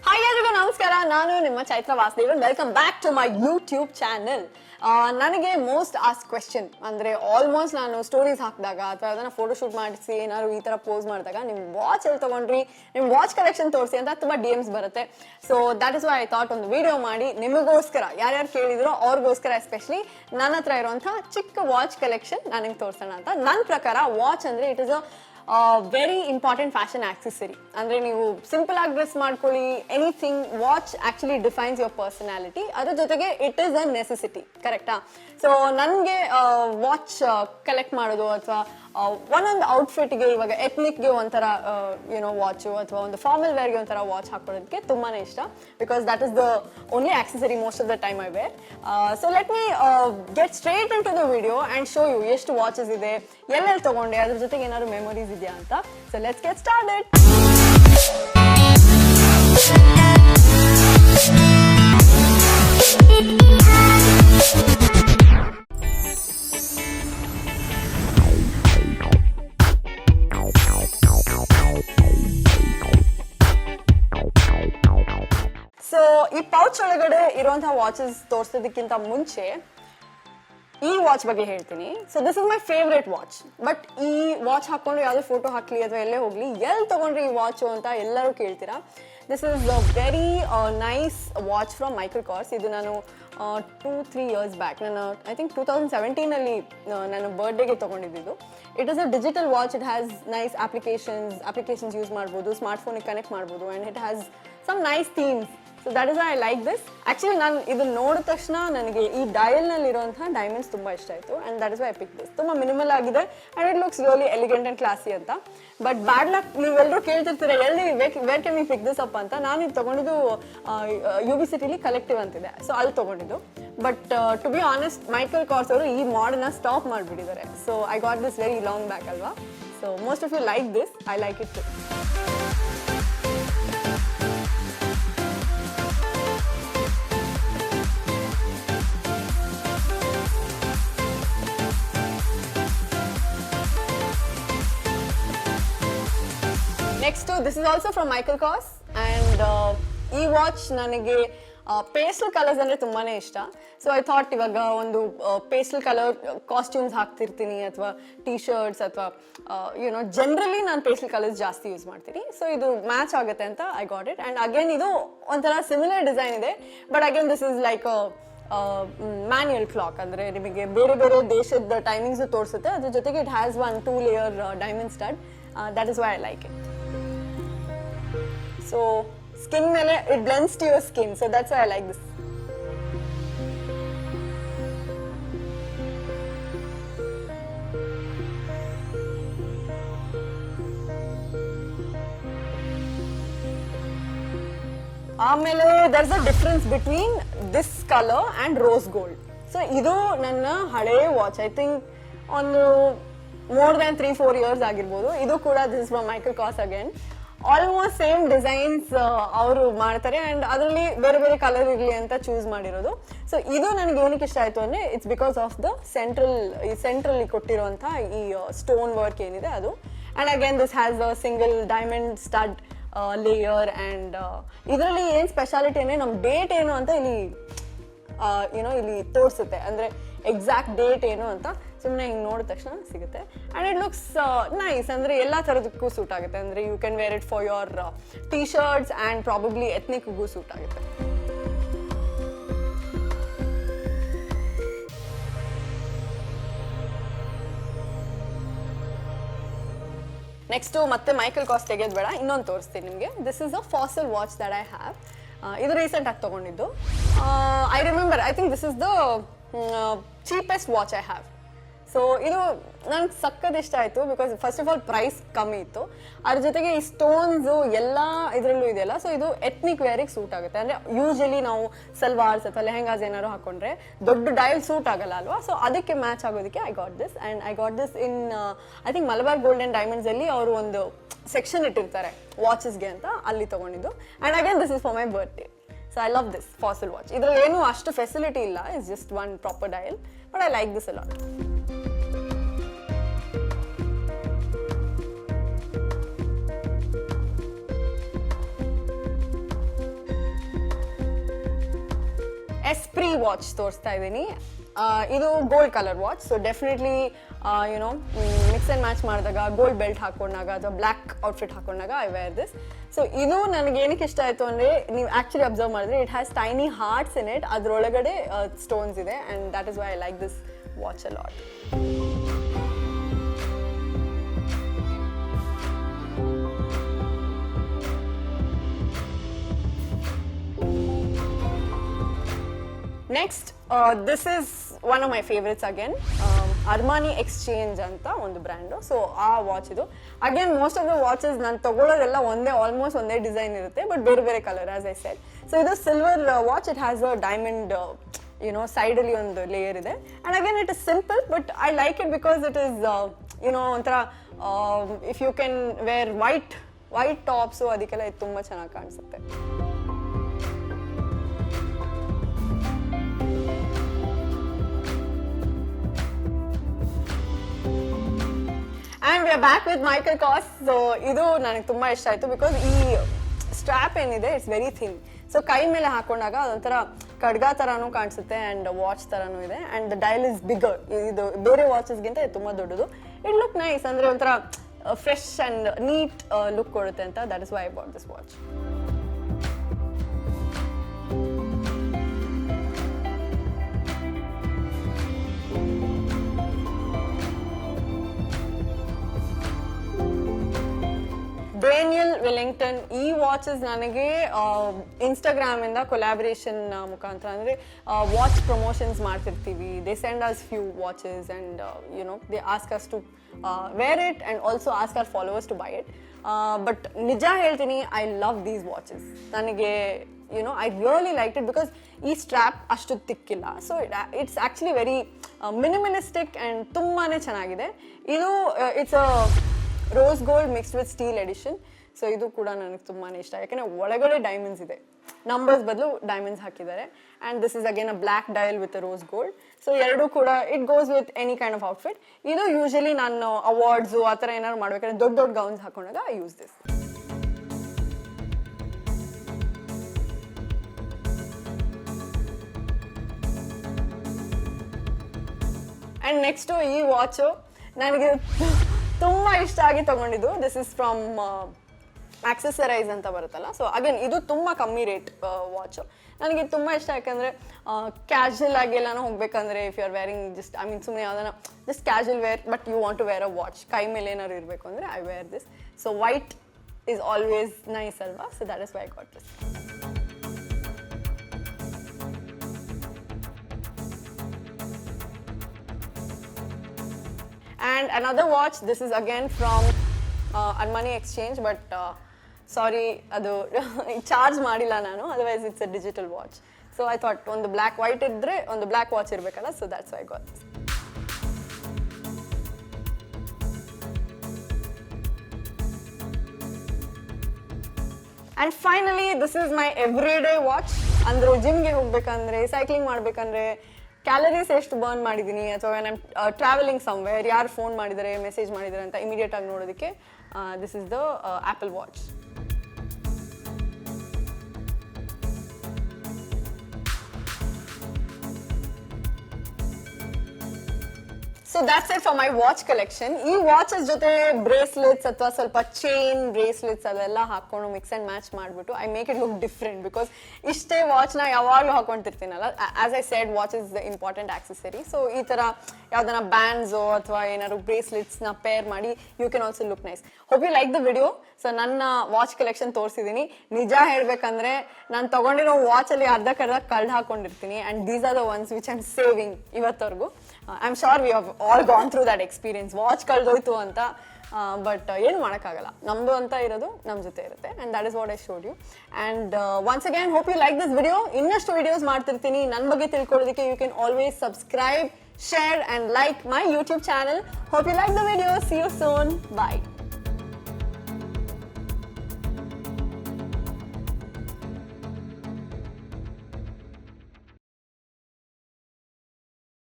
Hi ಎಲ್ರಿಗೂ ನಮಸ್ಕಾರ. ನಾನು ನಿಮ್ಮ Chaitra Vasudevan. Welcome back to my YouTube channel. ನನಗೆ ಮೋಸ್ಟ್ ಆಸ್ಕ್ ಕ್ವೆಶ್ಚನ್ ಅಂದರೆ ಆಲ್ಮೋಸ್ಟ್ ನಾನು ಸ್ಟೋರೀಸ್ ಹಾಕಿದಾಗ ಅಥವಾ ಅದನ್ನು ಫೋಟೋಶೂಟ್ ಮಾಡಿಸಿ ಏನಾದ್ರು ಈ ಥರ ಪೋಸ್ ಮಾಡಿದಾಗ ನಿಮ್ಮ ವಾಚ್ ಎಲ್ಲಿ ತೊಗೊಂಡ್ರಿ, ನಿಮ್ಮ ವಾಚ್ ಕಲೆಕ್ಷನ್ ತೋರಿಸಿ ಅಂತ ತುಂಬ DMs ಬರುತ್ತೆ. So that is why I thought ಒಂದು ವಿಡಿಯೋ ಮಾಡಿ ನಿಮಗೋಸ್ಕರ, ಯಾರ್ಯಾರು ಕೇಳಿದ್ರು ಅವ್ರಿಗೋಸ್ಕರ ಎಸ್ಪೆಷಲಿ ನನ್ನ ಹತ್ರ ಇರುವಂಥ ಚಿಕ್ಕ ವಾಚ್ ಕಲೆಕ್ಷನ್ ನಾನು ನಿಮ್ಗೆ ತೋರಿಸೋಣ ಅಂತ. ನನ್ನ ಪ್ರಕಾರ ವಾಚ್ ಅಂದರೆ it is very important fashion accessory. ಅಂದರೆ ನೀವು ಸಿಂಪಲ್ ಆಗಿ ಡ್ರೆಸ್ ಮಾಡ್ಕೊಳ್ಳಿ, anything, watch actually defines your personality. ಅದ್ರ ಜೊತೆಗೆ ಇಟ್ ಈಸ್ ಅ ನೆಸೆಸಿಟಿ, ಕರೆಕ್ಟಾ? ಸೊ ನನಗೆ ವಾಚ್ ಕಲೆಕ್ಟ್ ಮಾಡೋದು ಅಥವಾ ಒಂದೊಂದು ಔಟ್ಫಿಟ್ಗೆ, ಇವಾಗ ಎತ್ನಿಕ್ಗೆ ಒಂಥರ ಏನೋ ವಾಚು ಅಥವಾ ಒಂದು ಫಾರ್ಮಲ್ ವೇರ್ಗೆ ಒಂಥರ ವಾಚ್ ಹಾಕೊಳ್ಳೋದಕ್ಕೆ ತುಂಬಾ ಇಷ್ಟ. Because that is the only accessory most of the time I wear. So let me get straight into the video and show you ಎಷ್ಟು ವಾಚಸ್ ಇದೆ, ಎಲ್ಲೆಲ್ಲಿ ತೊಗೊಂಡೆ, ಅದ್ರ ಜೊತೆಗೆ ಏನಾದ್ರು ಮೆಮೊರೀಸ್ ಇದೆಯಾ ಅಂತ. So let's get started. So ಈ ಪೌಚ್ ಒಳಗಡೆ ಇರುವಂತಹ ವಾಚಸ್ ತೋರಿಸೋದಕ್ಕಿಂತ ಮುಂಚೆ ಈ ವಾಚ್ ಬಗ್ಗೆ ಹೇಳ್ತೀನಿ. So this is my favourite watch. But ಈ ವಾಚ್ ಹಾಕೊಂಡು ಯಾವುದೇ ಫೋಟೋ ಹಾಕ್ಲಿ ಅಥವಾ ಎಲ್ಲೇ ಹೋಗ್ಲಿ, ಎಲ್ಲಿ ತಗೊಂಡ್ರಿ ಈ ವಾಚು ಅಂತ ಎಲ್ಲರೂ ಕೇಳ್ತೀರಾ. This is a very nice watch from Michael Kors. ಇದು ನಾನು 2-3 years ಬ್ಯಾಕ್, ನಾನು ಐ ಥಿಂಕ್ 2017 ನಾನು ಬರ್ಡೇಗೆ ತೊಗೊಂಡಿದ್ದು. It is a digital watch. It has nice applications use ಮಾಡ್ಬೋದು, ಸ್ಮಾರ್ಟ್ಫೋನಿಗೆ ಕನೆಕ್ಟ್ ಮಾಡ್ಬೋದು, and it has some nice themes. So that is I like this. Actually ನಾನು ಇದನ್ನು ನೋಡಿದ ತಕ್ಷಣ ನನಗೆ ಈ ಡಯಲ್ನಲ್ಲಿರುವಂಥ ಡೈಮಂಡ್ಸ್ ತುಂಬ ಇಷ್ಟ ಆಯಿತು, and that is why I pick this. ತುಂಬ ಮಿನಿಮಲ್ ಆಗಿದೆ and it looks really elegant and classy ಅಂತ. ಬಟ್ ಬ್ಯಾಡ್ ಲಕ್, ನೀವೆಲ್ಲರೂ ಕೇಳ್ತಿರ್ತೀರ ಎಲ್ಲಿ where can we pick this up ಅಂತ. ನಾನು ಇದು ತೊಗೊಂಡಿದ್ದು UB ಸಿಟಿಲಿ ಕಲೆಕ್ಟಿವ್ ಅಂತಿದೆ, ಸೊ ಅಲ್ಲಿ ತೊಗೊಂಡಿದ್ದು. But to be honest, Michael Kors ಅವರು ಈ ಮಾಡನ್ನ ಸ್ಟಾಪ್ ಮಾಡಿಬಿಟ್ಟಿದ್ದಾರೆ. So I got this very long back ಅಲ್ವಾ. So most of you like this, I like it too. Next, this is also from Michael Kors and ಈ watch ನನಗೆ pastel colours ಅಂದರೆ ತುಂಬಾ ಇಷ್ಟ. ಸೊ ಐ ಥಾಟ್ ಇವಾಗ ಒಂದು pastel colour costumes ಹಾಕ್ತಿರ್ತೀನಿ ಅಥವಾ T shirts ಅಥವಾ ಯುನೋ ಜನರಲಿ ನಾನು ಪೇಸ್ಟಲ್ ಕಲರ್ಸ್ ಜಾಸ್ತಿ ಯೂಸ್ ಮಾಡ್ತೀನಿ. ಸೊ ಇದು ಮ್ಯಾಚ್ ಆಗುತ್ತೆ ಅಂತ I got it. And again ಇದು ಒಂಥರ ಸಿಮಿಲರ್ ಡಿಸೈನ್ ಇದೆ, but again this is like manual clock. ಅಂದರೆ ನಿಮಗೆ ಬೇರೆ ಬೇರೆ ದೇಶದ ಟೈಮಿಂಗ್ಸು ತೋರಿಸುತ್ತೆ. ಅದ್ರ ಜೊತೆಗೆ it has 1-2 layer diamond stud. That is why I like it. So skin mele it blends to your skin, so that's why I like this. ಆಮೇಲೆ there's a difference between this color and rose gold. So ಇದು ನನ್ನ ಹಳೆ watch, I think ಒಂದು more than 3-4 years ಆಗಿರ್ಬೋದು. ಇದು ಕೂಡ this is from Michael Kors again. Almost same designs ಅವರು ಮಾಡ್ತಾರೆ, ಆ್ಯಂಡ್ ಅದರಲ್ಲಿ ಬೇರೆ ಬೇರೆ ಕಲರ್ ಇರಲಿ ಅಂತ ಚೂಸ್ ಮಾಡಿರೋದು. ಸೊ ಇದು ನನಗೆ ಏನಕ್ಕೆ ಇಷ್ಟ ಆಯಿತು ಅಂದರೆ ಇಟ್ಸ್ ಬಿಕಾಸ್ ಆಫ್ ದ ಸೆಂಟ್ರಲ್ಲಿ ಕೊಟ್ಟಿರುವಂಥ ಈ ಸ್ಟೋನ್ ವರ್ಕ್ ಏನಿದೆ ಅದು. And again this has a single diamond stud layer. And ಇದರಲ್ಲಿ ಏನು ಸ್ಪೆಷಾಲಿಟಿ ಅಂದರೆ ನಮ್ಮ ಡೇಟ್ ಏನು ಅಂತ ಇಲ್ಲಿ ತೋರಿಸುತ್ತೆ. ಅಂದರೆ ಎಕ್ಸಾಕ್ಟ್ ಡೇಟ್ ಏನು ಅಂತ ಸುಮ್ಮನೆ ಹಿಂಗೆ ನೋಡಿದ ತಕ್ಷಣ ಸಿಗುತ್ತೆ. And it looks nice. ಅಂದರೆ ಎಲ್ಲ ಥರದಕ್ಕೂ ಸೂಟ್ ಆಗುತ್ತೆ. ಅಂದರೆ you can wear it for your T shirts and probably ಎತ್ನಿಕ್ಗೂ ಸೂಟ್ ಆಗುತ್ತೆ. ನೆಕ್ಸ್ಟು ಮತ್ತೆ ಮೈಕಲ್ ಕಾಸ್ಟ್ ತೆಗೆಯೋದು ಬೇಡ, ಇನ್ನೊಂದು ತೋರಿಸ್ತೀನಿ ನಿಮಗೆ. This is a Fossil watch that I have. ಇದು ರೀಸೆಂಟಾಗಿ ತೊಗೊಂಡಿದ್ದು. I remember, I think this is the cheapest watch I have. So ಇದು ನನಗೆ ಸಕ್ಕತ್ ಇಷ್ಟ ಆಯಿತು because first of all price ಕಮ್ಮಿ ಇತ್ತು. ಅದ್ರ ಜೊತೆಗೆ ಈ ಸ್ಟೋನ್ಸು ಎಲ್ಲ ಇದರಲ್ಲೂ ಇದೆಯಲ್ಲ, ಸೊ ಇದು ಎತ್ನಿಕ್ ವೇರಿಗೆ ಸೂಟ್ ಆಗುತ್ತೆ. ಅಂದರೆ ಯೂಶಲಿ ನಾವು ಸಲ್ವಾರ್ಸ್ ಅಥವಾ ಲೆಹೆಂಗಾಸ್ ಏನಾದ್ರು ಹಾಕೊಂಡ್ರೆ ದೊಡ್ಡ ಡಯಲ್ ಸೂಟ್ ಆಗಲ್ಲ ಅಲ್ವಾ. ಸೊ ಅದಕ್ಕೆ ಮ್ಯಾಚ್ ಆಗೋದಕ್ಕೆ I got this. And I got this in I think Malabar Gold and ಡೈಮಂಡ್ಸಲ್ಲಿ ಅವರು ಒಂದು ಸೆಕ್ಷನ್ ಇಟ್ಟಿರ್ತಾರೆ ವಾಚಸ್ಗೆ ಅಂತ, ಅಲ್ಲಿ ತೊಗೊಂಡಿದ್ದು. And again this is for my birthday. So I love this Fossil watch. ಇದರಲ್ಲಿ ಏನೂ ಅಷ್ಟು ಫೆಸಿಲಿಟಿ ಇಲ್ಲ, it's just one proper dial, but I like this a lot. Esprit watch ತೋರಿಸ್ತಾ ಇದ್ದೀನಿ. ಇದು gold colour watch. So definitely you know mix and match ಮಾಡಿದಾಗ gold belt ಹಾಕೊಂಡಾಗ ಅಥವಾ ಬ್ಲ್ಯಾಕ್ ಔಟ್ಫಿಟ್ ಹಾಕೊಂಡಾಗ ಐ ವೇರ್ ದಿಸ್. ಸೊ ಇದು ನನಗೆ ಏನಕ್ಕೆ ಇಷ್ಟ ಆಯಿತು ಅಂದರೆ, ನೀವು ಆ್ಯಕ್ಚುಲಿ ಅಬ್ಸರ್ವ್ ಮಾಡಿದ್ರೆ it has tiny hearts in it. ಅದರೊಳಗಡೆ ಸ್ಟೋನ್ಸ್ ಇದೆ and that is why I like this watch a lot. Next this is one of my favourites again. Armani Exchange ಅಂತ ಒಂದು ಬ್ರ್ಯಾಂಡು. ಸೊ ಆ watch ಇದು again most of the watches ನಾನು ತಗೊಳ್ಳೋದೆಲ್ಲ almost ಒಂದೇ design ಇರುತ್ತೆ, but ಬೇರೆ ಬೇರೆ colour as I said. So ಇದು silver watch. It has a diamond ಸೈಡಲ್ಲಿ ಒಂದು ಲೇಯರ್ ಇದೆ. And again it is simple, but I like it because it is ಒಂಥರ if you can wear white tops ಅದಕ್ಕೆಲ್ಲ ಇದು ತುಂಬ ಚೆನ್ನಾಗಿ ಕಾಣಿಸುತ್ತೆ. And we are back with Michael Kors. So ಇದು ನನಗೆ ತುಂಬ ಇಷ್ಟ ಆಯಿತು ಬಿಕಾಸ್ ಈ ಸ್ಟ್ರ್ಯಾಪ್ ಏನಿದೆ ಇಟ್ಸ್ ವೆರಿ ಥಿನ್. ಸೊ ಕೈ ಮೇಲೆ ಹಾಕೊಂಡಾಗ ಅದೊಂಥರ ಖಡ್ಗ ಥರನೂ ಕಾಣಿಸುತ್ತೆ ಆ್ಯಂಡ್ ವಾಚ್ ಥರನೂ ಇದೆ. And the dial is bigger. ಇದು ಬೇರೆ ವಾಚಸ್ಗಿಂತ ಇದು ತುಂಬ ದೊಡ್ಡದು. ಇಟ್ ಲುಕ್ ನೈಸ್, ಅಂದರೆ ಒಂಥರ ಫ್ರೆಶ್ ಆ್ಯಂಡ್ ನೀಟ್ ಲುಕ್ ಕೊಡುತ್ತೆ ಅಂತ. That is why I bought this watch. Daniel Wellington. ಈ ವಾಚಸ್ ನನಗೆ ಇನ್ಸ್ಟಾಗ್ರಾಮ್ ಇಂದ ಕೊಲಾಬರೇಷನ್ ಮುಖಾಂತರ, ಅಂದರೆ ವಾಚ್ ಪ್ರಮೋಷನ್ಸ್ ಮಾಡ್ತಿರ್ತೀವಿ. They send us few watches and they ask us to wear it and also ask our followers to buy it. But ನಿಜ ಹೇಳ್ತೀನಿ, I love these watches. ನನಗೆ I really like it because ಈ strap ಅಷ್ಟು ತಿಕ್ಕಿಲ್ಲ. So it's actually very minimalistic and ತುಂಬಾ ಚೆನ್ನಾಗಿದೆ. ಇದು it's a rose gold mixed with steel edition. So ಇದು ಕೂಡ ನನಗೆ ತುಂಬಾ ಇಷ್ಟ, ಯಾಕೆಂದರೆ ಒಳಗಡೆ ಡೈಮಂಡ್ಸ್ ಇದೆ, ನಂಬರ್ಸ್ ಬದಲು ಡೈಮಂಡ್ಸ್ ಹಾಕಿದ್ದಾರೆ. And this is again a black dial with rose gold. So ಎರಡೂ ಕೂಡ it goes with any kind of outfit. ಇದು ಯೂಶಲಿ ನಾನು ಅವಾರ್ಡ್ಸು ಆ ಥರ ಏನಾದ್ರು ಮಾಡ್ಬೇಕಾದ್ರೆ ದೊಡ್ಡ ದೊಡ್ಡ ಗೌನ್ಸ್ ಹಾಕೊಂಡಾಗ I use this. And next ಈ ವಾಚು ನನಗೆ ತುಂಬ ಇಷ್ಟ ಆಗಿ ತಗೊಂಡಿದ್ದು. ದಿಸ್ ಇಸ್ ಫ್ರಮ್ ಆಕ್ಸೆಸರೈಸ್ ಅಂತ ಬರುತ್ತಲ್ಲ. ಸೊ ಅಗೇನ್ ಇದು ತುಂಬ ಕಮ್ಮಿ ರೇಟ್ ವಾಚು. ನನಗೆ ತುಂಬ ಇಷ್ಟ, ಯಾಕಂದರೆ ಕ್ಯಾಶುವಲ್ ಆಗಿ ಎಲ್ಲಾನು ಹೋಗ್ಬೇಕಂದ್ರೆ if you are wearing just ಸುಮ್ಮನೆ ಯಾವ್ದಾನ just casual wear but you want to wear a watch, ಕೈ ಮೇಲೆ ಏನಾದ್ರು ಇರಬೇಕು ಅಂದರೆ I wear this. So white is always nice ಅಲ್ವಾ. So that is why I got this. And another watch, this is again from Armani Exchange, but sorry, adu charge madilla nanu, otherwise it's a digital watch. So I thought on the black white idre on the black watch irbekala, so that's why I got this. And finally, this is my everyday watch. Andro gym ge hogbekandre, cycling ಮಾಡಬೇಕಂದ್ರೆ calories ಎಷ್ಟು burn ಮಾಡಿದ್ದೀನಿ ಅಥವಾ ನಾನು travelling somewhere ಯಾರು phone ಮಾಡಿದ್ದಾರೆ message ಮಾಡಿದ್ದಾರೆ ಅಂತ immediate ಆಗಿ ನೋಡೋದಕ್ಕೆ this is the Apple watch. So that's it for my watch collection. ಈ ವಾಚಸ್ ಜೊತೆ ಬ್ರೇಸ್ಲೆಟ್ಸ್ ಅಥವಾ ಸ್ವಲ್ಪ ಚೈನ್ ಬ್ರೇಸ್ಲೆಟ್ಸ್ ಅದೆಲ್ಲ ಹಾಕೊಂಡು ಮಿಕ್ಸ್ ಆ್ಯಂಡ್ ಮ್ಯಾಚ್ ಮಾಡಿಬಿಟ್ಟು I make it look different because ಇಷ್ಟೇ ವಾಚ್ನ ಯಾವಾಗಲೂ ಹಾಕೊತಿರ್ತೀನಲ್ಲ. As I said, watch is the important accessory. So ಈ ಥರ ಯಾವ್ದಾನ ಬ್ಯಾಂಡ್ಸು ಅಥವಾ ಏನಾದ್ರು ಬ್ರೇಸ್ಲೆಟ್ಸ್ನ ಪೇರ್ ಮಾಡಿ you can also look nice. Hope you like the video. So ನನ್ನ ವಾಚ್ ಕಲೆಕ್ಷನ್ ತೋರಿಸಿದ್ದೀನಿ. ನಿಜ ಹೇಳಬೇಕಂದ್ರೆ ನಾನು ತೊಗೊಂಡಿರೋ ವಾಚಲ್ಲಿ ಅರ್ಧಕ್ಕರ್ಧ ಕಳ್ದು ಹಾಕೊಂಡಿರ್ತೀನಿ and these are the ones which I am saving ಇವತ್ತವರೆಗೂ. I am sure we have all gone through that experience. Watch ಕಳ್ದೋಯ್ತು ಅಂತ, ಬಟ್ ಏನು ಮಾಡೋಕ್ಕಾಗಲ್ಲ, ನಮ್ಮದು ಅಂತ ಇರೋದು ನಮ್ಮ ಜೊತೆ ಇರುತ್ತೆ. And that is what I showed you. And once again hope you like this video. ಇನ್ನಷ್ಟು ವಿಡಿಯೋಸ್ ಮಾಡ್ತಿರ್ತೀನಿ ನನ್ನ ಬಗ್ಗೆ ತಿಳ್ಕೊಳ್ಳೋದಕ್ಕೆ. You can always subscribe, share and like my YouTube channel. Hope you like the video. See you soon. Bye.